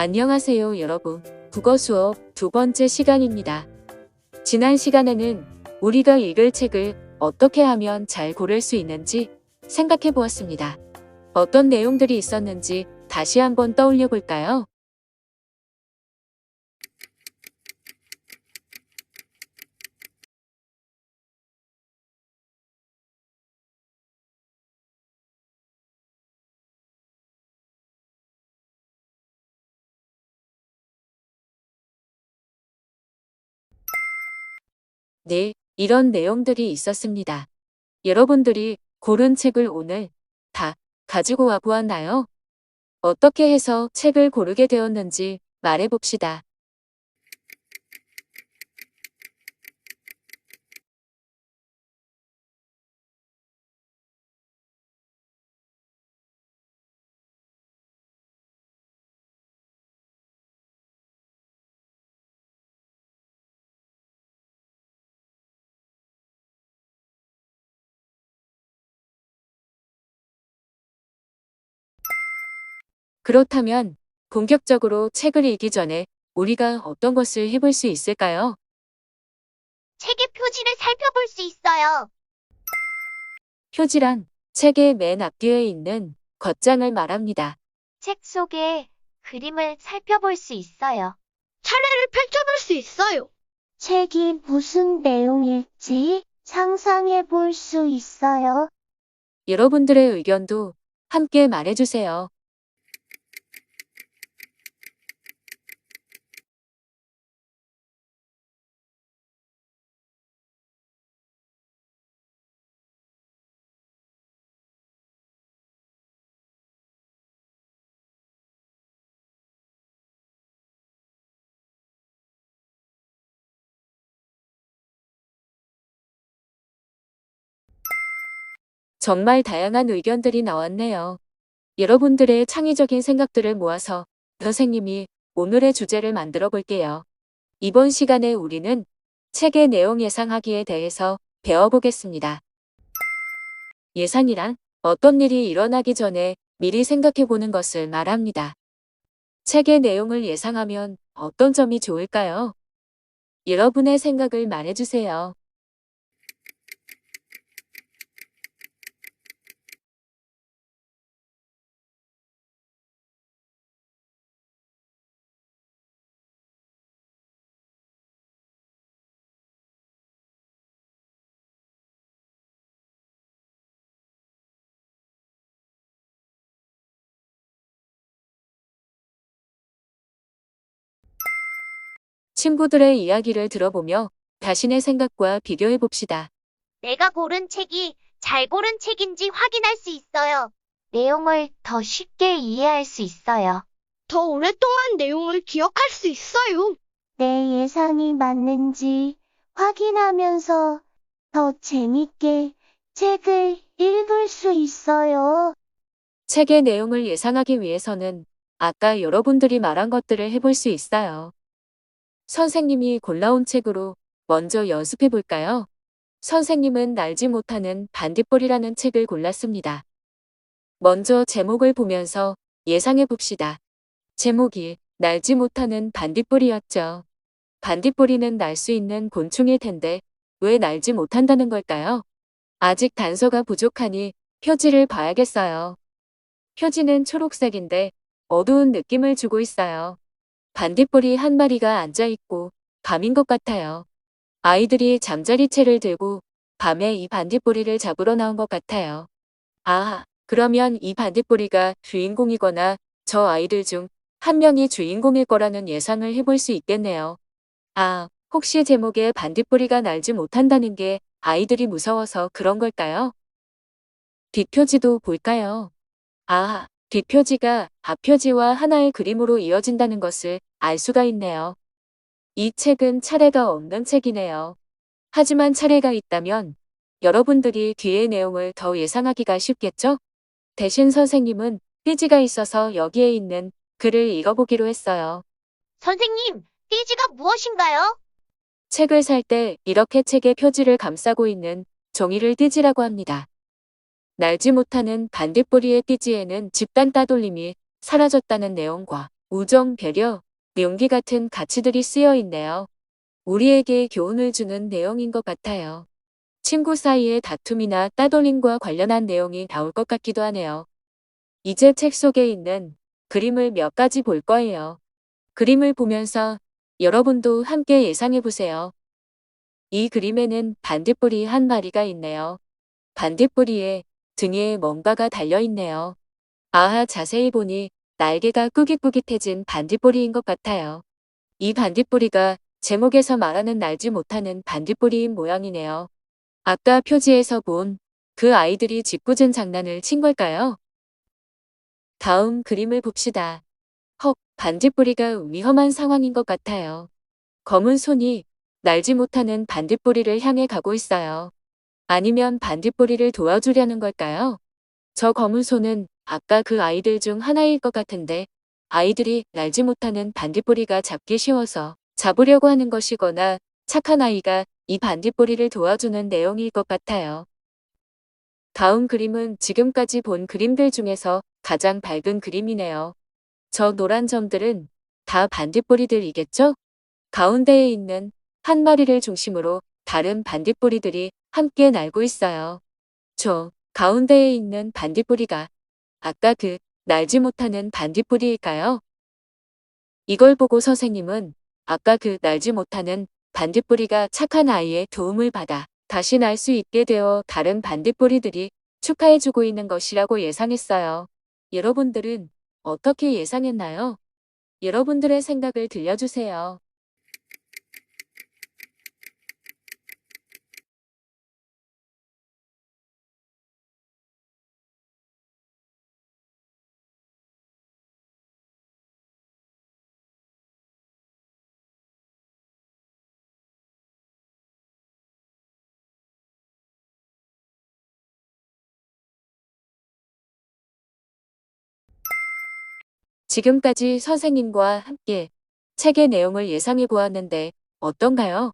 안녕하세요, 여러분. 국어 수업 두 번째 시간입니다. 지난 시간에는 우리가 읽을 책을 어떻게 하면 잘 고를 수 있는지 생각해 보았습니다. 어떤 내용들이 있었는지 다시 한번 떠올려 볼까요? 네, 이런 내용들이 있었습니다. 여러분들이 고른 책을 오늘 다 가지고 와 보았나요? 어떻게 해서 책을 고르게 되었는지 말해 봅시다. 그렇다면 본격적으로 책을 읽기 전에 우리가 어떤 것을 해볼 수 있을까요? 책의 표지를 살펴볼 수 있어요. 표지란 책의 맨 앞뒤에 있는 겉장을 말합니다. 책 속의 그림을 살펴볼 수 있어요. 차례를 펼쳐볼 수 있어요. 책이 무슨 내용일지 상상해 볼 수 있어요. 여러분들의 의견도 함께 말해주세요. 정말 다양한 의견들이 나왔네요. 여러분들의 창의적인 생각들을 모아서 선생님이 오늘의 주제를 만들어 볼게요. 이번 시간에 우리는 책의 내용 예상하기에 대해서 배워보겠습니다. 예상이란 어떤 일이 일어나기 전에 미리 생각해 보는 것을 말합니다. 책의 내용을 예상하면 어떤 점이 좋을까요? 여러분의 생각을 말해주세요. 친구들의 이야기를 들어보며 자신의 생각과 비교해 봅시다. 내가 고른 책이 잘 고른 책인지 확인할 수 있어요. 내용을 더 쉽게 이해할 수 있어요. 더 오랫동안 내용을 기억할 수 있어요. 내 예상이 맞는지 확인하면서 더 재밌게 책을 읽을 수 있어요. 책의 내용을 예상하기 위해서는 아까 여러분들이 말한 것들을 해볼 수 있어요. 선생님이 골라온 책으로 먼저 연습해 볼까요? 선생님은 날지 못하는 반딧불이라는 책을 골랐습니다. 먼저 제목을 보면서 예상해 봅시다. 제목이 날지 못하는 반딧불이었죠. 반딧불이는 날 수 있는 곤충일 텐데 왜 날지 못한다는 걸까요? 아직 단서가 부족하니 표지를 봐야겠어요. 표지는 초록색인데 어두운 느낌을 주고 있어요. 반딧불이 한 마리가 앉아있고 밤인 것 같아요. 아이들이 잠자리채를 들고 밤에 이 반딧불이를 잡으러 나온 것 같아요. 아, 그러면 이 반딧불이가 주인공이거나 저 아이들 중 한 명이 주인공일 거라는 예상을 해볼 수 있겠네요. 아, 혹시 제목에 반딧불이가 날지 못한다는 게 아이들이 무서워서 그런 걸까요? 뒷표지도 볼까요? 아, 뒷표지가 앞표지와 하나의 그림으로 이어진다는 것을 알 수가 있네요. 이 책은 차례가 없는 책이네요. 하지만 차례가 있다면 여러분들이 뒤의 내용을 더 예상하기가 쉽겠죠? 대신 선생님은 띠지가 있어서 여기에 있는 글을 읽어보기로 했어요. 선생님, 띠지가 무엇인가요? 책을 살 때 이렇게 책의 표지를 감싸고 있는 종이를 띠지라고 합니다. 날지 못하는 반딧불이의 띠지에는 집단 따돌림이 사라졌다는 내용과 우정, 배려, 용기 같은 가치들이 쓰여 있네요. 우리에게 교훈을 주는 내용인 것 같아요. 친구 사이의 다툼이나 따돌림과 관련한 내용이 나올 것 같기도 하네요. 이제 책 속에 있는 그림을 몇 가지 볼 거예요. 그림을 보면서 여러분도 함께 예상해 보세요. 이 그림에는 반딧불이 한 마리가 있네요. 반딧불이의 등에 뭔가가 달려 있네요. 아하, 자세히 보니 날개가 꾸깃꾸깃해진 반딧불이인 것 같아요. 이 반딧불이가 제목에서 말하는 날지 못하는 반딧불이인 모양이네요. 아까 표지에서 본 그 아이들이 짓궂은 장난을 친 걸까요? 다음 그림을 봅시다. 헉, 반딧불이가 위험한 상황인 것 같아요. 검은 손이 날지 못하는 반딧불이를 향해 가고 있어요. 아니면 반딧불이를 도와주려는 걸까요? 저 검은 손은 아까 그 아이들 중 하나일 것 같은데 아이들이 날지 못하는 반딧불이가 잡기 쉬워서 잡으려고 하는 것이거나 착한 아이가 이 반딧불이를 도와주는 내용일 것 같아요. 다음 그림은 지금까지 본 그림들 중에서 가장 밝은 그림이네요. 저 노란 점들은 다 반딧불이들이겠죠? 가운데에 있는 한 마리를 중심으로 다른 반딧불이들이 함께 날고 있어요. 저 가운데에 있는 반딧불이가 아까 그 날지 못하는 반딧불이일까요? 이걸 보고 선생님은 아까 그 날지 못하는 반딧불이가 착한 아이의 도움을 받아 다시 날 수 있게 되어 다른 반딧불이들이 축하해주고 있는 것이라고 예상했어요. 여러분들은 어떻게 예상했나요? 여러분들의 생각을 들려주세요. 지금까지 선생님과 함께 책의 내용을 예상해 보았는데 어떤가요?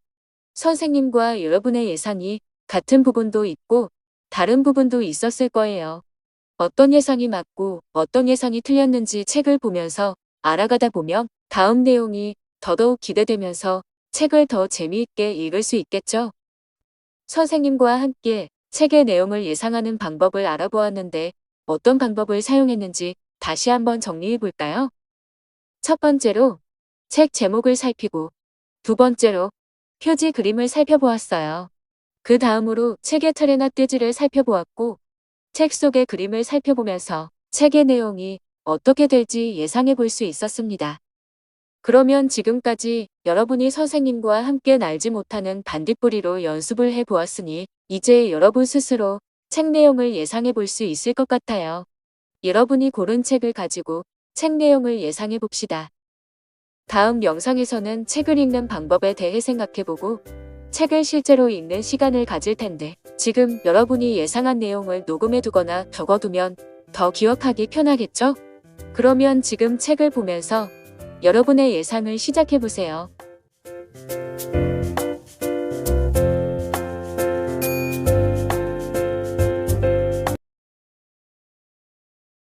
선생님과 여러분의 예상이 같은 부분도 있고 다른 부분도 있었을 거예요. 어떤 예상이 맞고 어떤 예상이 틀렸는지 책을 보면서 알아가다 보면 다음 내용이 더더욱 기대되면서 책을 더 재미있게 읽을 수 있겠죠? 선생님과 함께 책의 내용을 예상하는 방법을 알아보았는데 어떤 방법을 사용했는지 다시 한번 정리해 볼까요? 첫 번째로 책 제목을 살피고 두 번째로 표지 그림을 살펴보았어요. 그 다음으로 책의 틀이나 띠지를 살펴보았고 책 속의 그림을 살펴보면서 책의 내용이 어떻게 될지 예상해 볼 수 있었습니다. 그러면 지금까지 여러분이 선생님과 함께 날지 못하는 반딧불이로 연습을 해 보았으니 이제 여러분 스스로 책 내용을 예상해 볼 수 있을 것 같아요. 여러분이 고른 책을 가지고 책 내용을 예상해 봅시다. 다음 영상에서는 책을 읽는 방법에 대해 생각해 보고 책을 실제로 읽는 시간을 가질 텐데 지금 여러분이 예상한 내용을 녹음해 두거나 적어두면 더 기억하기 편하겠죠? 그러면 지금 책을 보면서 여러분의 예상을 시작해 보세요.